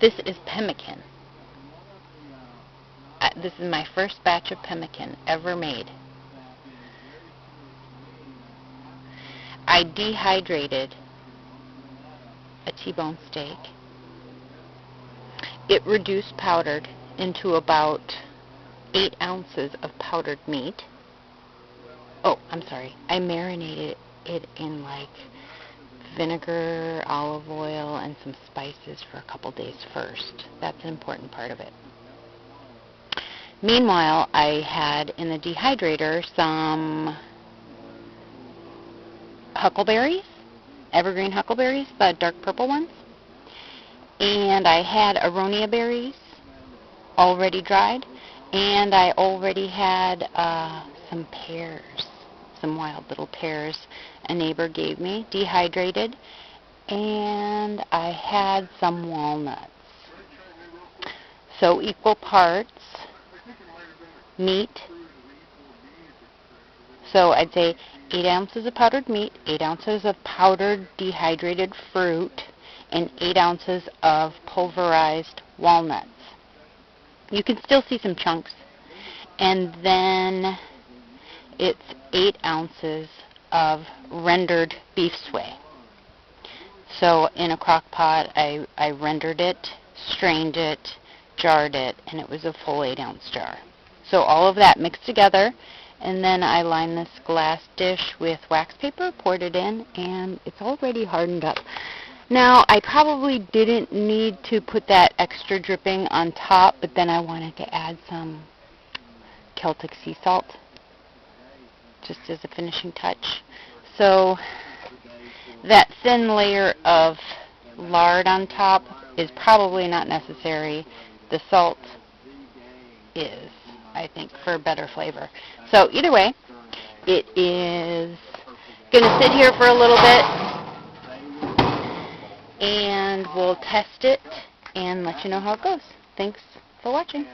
This is pemmican. This is my first batch of pemmican ever made. I dehydrated a T-bone steak. It reduced powdered into about 8 ounces of powdered meat. Oh, I'm sorry. I marinated it in like vinegar, olive oil, and some spices for a couple days first. That's an important part of it. Meanwhile, I had in the dehydrator some huckleberries, evergreen huckleberries, the dark purple ones. And I had aronia berries already dried. And I already had some pears, some wild little pears a neighbor gave me, dehydrated. And I had some walnuts. So equal parts meat. So I'd say 8 ounces of powdered meat, 8 ounces of powdered dehydrated fruit, and 8 ounces of pulverized walnuts. You can still see some chunks. And then it's 8 ounces of rendered beef suet. So in a crock pot, I rendered it, strained it, jarred it, and it was a full 8-ounce jar. So all of that mixed together, and then I lined this glass dish with wax paper, poured it in, and it's already hardened up. Now, I probably didn't need to put that extra dripping on top, but then I wanted to add some Celtic sea salt, just as a finishing touch. So that thin layer of lard on top is probably not necessary. The salt is, I think, for better flavor. So either way, it is going to sit here for a little bit, and we'll test it and let you know how it goes. Thanks for watching.